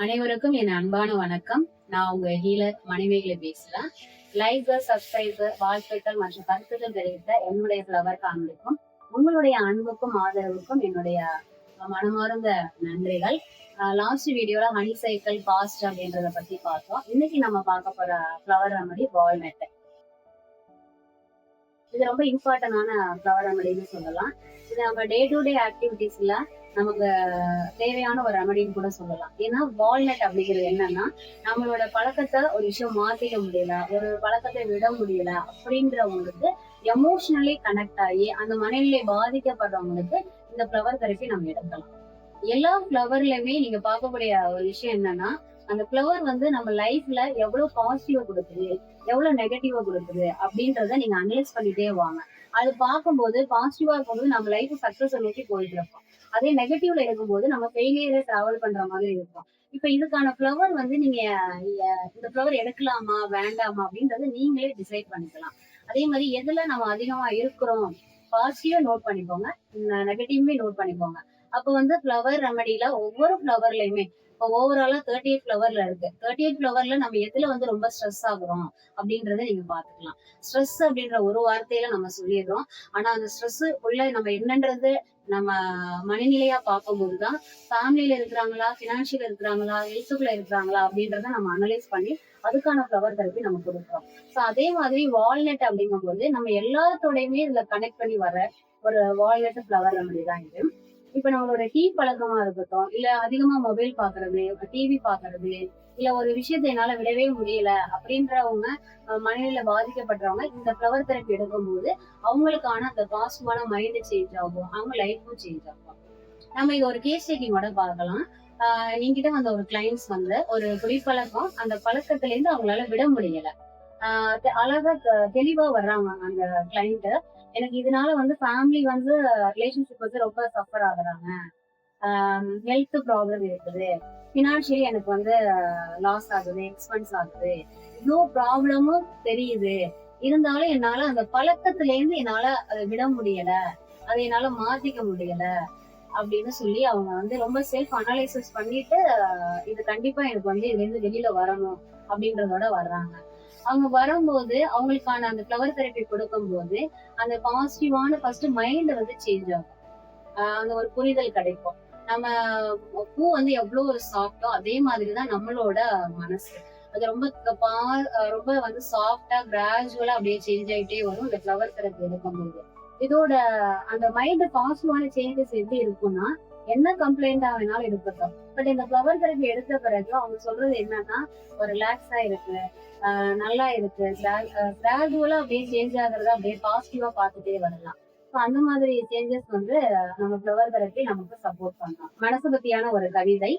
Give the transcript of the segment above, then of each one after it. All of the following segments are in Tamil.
அனைவருக்கும் என் அன்பான வணக்கம். நான் உங்க ஹீலர் மணிமேகலை பேசுறேன். லைக், சப்ஸ்கிரைப், வாழ்த்துக்கள் மற்றும் கருத்துக்கள் தெரிவித்த என்னுடைய ஃப்ளவர் ஃபேமிலிக்கும் உங்களுடைய அன்புக்கும் ஆதரவுக்கும் என்னுடைய மனமார்ந்த நன்றிகள். லாஸ்ட் வீடியோல ஹனி சைக்கிள் பாஸ்ட் அப்படின்றத பத்தி பார்த்தோம். இன்னைக்கு நம்ம பார்க்க போற ஃப்ளவர் ரெமடி வால்நட். இது ரொம்ப இம்பார்ட்டன்டான ஃப்ளவர் ரெமடின்னு சொல்லலாம். இது நம்ம டே டு டே ஆக்டிவிட்டிஸ்ல நமக்கு தேவையான ஒரு ரெமடின்னு கூட சொல்லலாம். ஏன்னா வால்நட் அப்படிங்கிறது என்னன்னா, நம்மளோட பழக்கத்தை ஒரு விஷயம் மாத்திக்க முடியல, ஒரு பழக்கத்தை விட முடியல அப்படின்றவங்களுக்கு எமோஷனலி கனெக்ட் ஆகி அந்த மனநிலை பாதிக்கப்படுறவங்களுக்கு இந்த ஃப்ளவர் தெரப்பி நம்ம எடுக்கலாம். எல்லா ஃப்ளவர்லயுமே நீங்க பார்க்கக்கூடிய ஒரு விஷயம் என்னன்னா, அந்த ஃப்ளவர் வந்து நம்ம லைஃப்ல எவ்வளவு பாசிட்டிவா கொடுக்குது, எவ்வளவு நெகட்டிவா கொடுக்குது அப்படின்றத நீங்க அனலைஸ் பண்ணிட்டே வாங்க. அது பார்க்கும்போது பாசிட்டிவா இருக்கும்போது நம்ம லைஃப் சக்சஸ் நோக்கி போயிட்டு இருக்கோம். அதே நெகட்டிவ்ல இருக்கும்போது நம்ம ஃபெயிலியரை டிராவல் பண்ற மாதிரி இருக்கும். இப்ப இதுக்கான ஃப்ளவர் வந்து நீங்க இந்த ஃப்ளவர் எடுக்கலாமா வேண்டாமா அப்படின்றத நீங்களே டிசைட் பண்ணிக்கலாம். அதே மாதிரி எதுல நம்ம அதிகமா இருக்கிறோம், பாசிட்டிவா நோட் பண்ணிக்கோங்க, நெகட்டிவ்மே நோட் பண்ணிக்கோங்க. அப்ப வந்து ஃப்ளவர் ரெமடியில ஒவ்வொரு ஃப்ளவர்லயுமே இப்போ ஓவராலா 38 ஃப்ளவர்ல இருக்கு. 38 ஃப்ளவர்ல நம்ம எதுல வந்து ரொம்ப ஸ்ட்ரெஸ் ஆகுறோம் அப்படின்றத நீங்க பாத்துக்கலாம். ஸ்ட்ரெஸ் அப்படின்ற ஒரு வார்த்தையில நம்ம சொல்லிடுறோம். ஆனா அந்த ஸ்ட்ரெஸ் உள்ள நம்ம என்னன்றது நம்ம மனநிலையா பார்க்கும்போதுதான் ஃபேமிலியில இருக்கிறாங்களா, பினான்சியல் இருக்கிறாங்களா, ஹெல்த்துக்குள்ள இருக்கிறாங்களா அப்படின்றத நம்ம அனலைஸ் பண்ணி அதுக்கான ஃப்ளவர் தெரப்பி நம்ம கொடுக்குறோம். ஸோ அதே மாதிரி வால்நட் அப்படிங்கும்போது நம்ம எல்லாத்தோடையுமே இதுல கனெக்ட் பண்ணி வர ஒரு வால்நட் ஃப்ளவர் ரெமடி தான் இது. இப்ப நம்மளோட டீ பழக்கமா இருக்கட்டும், இல்ல அதிகமா மொபைல் பாக்குறது, டிவி பாக்குறது, இல்ல ஒரு விஷயத்தை என்னால விடவே முடியல அப்படின்றவங்க, மனநிலை பாதிக்கப்படுறவங்க இந்த ஃப்ளவர் தெரப்பி எடுக்கும்போது அவங்களுக்கான அந்த பாசிட்டிவான மைண்ட் சேஞ்ச் ஆகும், அவங்க லைஃபும் சேஞ்ச் ஆகும். நம்ம இது ஒரு கேஸ் டேக்கிங்கோட பார்க்கலாம். என்கிட்ட வந்த ஒரு கிளைண்ட்ஸ் வந்து ஒரு குடிப்பழக்கம், அந்த பழக்கத்துல இருந்து அவங்களால விட முடியல. அழகா தெளிவா வர்றாங்க அந்த கிளைண்ட். எனக்கு இதனால வந்து ஃபேமிலி வந்து ரிலேஷன்ஷிப் வந்து ரொம்ப சஃபர் ஆகுறாங்க, ஹெல்த் ப்ராப்ளம் இருக்குது, பினான்சியலி எனக்கு வந்து லாஸ் ஆகுது, எக்ஸ்பென்ஸ் ஆகுது, இவ்வளோ ப்ராப்ளமும் தெரியுது, இருந்தாலும் என்னால அந்த பழக்கத்துல இருந்து என்னால அதை விட முடியல, அதை என்னால மாத்திக்க முடியல அப்படின்னு சொல்லி அவங்க வந்து ரொம்ப செல்ஃப் அனலைசிஸ் பண்ணிட்டு இது கண்டிப்பா எனக்கு வந்து இதுல இருந்து வெளியில வரணும் அப்படின்றதோட வர்றாங்க. அவங்க வரும்போது அவங்களுக்கான அந்த ஃப்ளவர் தெரப்பி கொடுக்கும்போது அந்த பாசிட்டிவான ஃபர்ஸ்ட் மைண்ட் வந்து சேஞ்ச் ஆகும். அந்த ஒரு புரிதல் கிடைக்கும். நம்ம பூ வந்து எவ்வளவு ஒரு சாஃப்டோ அதே மாதிரிதான் நம்மளோட மனசு. அது ரொம்ப ரொம்ப வந்து சாஃப்டா கிராஜுவலா அப்படியே சேஞ்ச் ஆயிட்டே வரும் இந்த ஃப்ளவர் தெரப்பி எடுக்கும்போது. இதோட அந்த மைண்ட் பாசிட்டிவான சேஞ்சஸ் எப்படி இருக்கும்னா, என்ன கம்ப்ளைண்டா வேணாலும் இருக்கட்டும், பட் இந்த ஃப்ளவர் தெரப்பி எடுத்த பிறகு அவங்க சொல்றது என்னன்னா, ஒரு ரிலாக்ஸா இருக்கு, நல்லா இருக்கு, கிராஜுவலா அப்படியே சேஞ்ச் ஆகுறத அப்படியே பாசிட்டிவா பார்த்துட்டே வரலாம். அந்த மாதிரி சேஞ்சஸ் வந்து நம்ம ஃப்ளவர் தெரப்பி நமக்கு சப்போர்ட் பண்ணலாம். மனசு பத்தியான ஒரு கவிதை.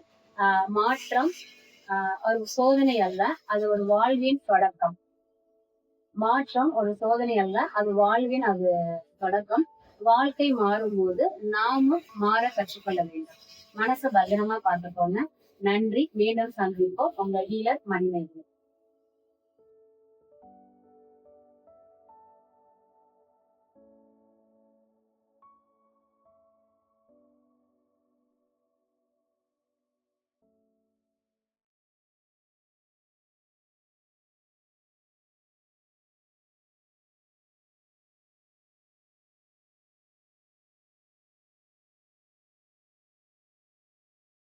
மாற்றம் ஒரு சோதனை அல்ல, அது ஒரு வாழ்வின் தொடக்கம். மாற்றம் ஒரு சோதனை அல்ல, அது வாழ்வின் தொடக்கம். வாழ்க்கை மாறும்போது நாமும் மாற கற்றுக்கொள்ள வேண்டும். மனசை பத்திரமா பார்த்துக்கோங்க. நன்றி. மீண்டும் சந்திப்போம். உங்க ஹீலர் மணிமேகலை.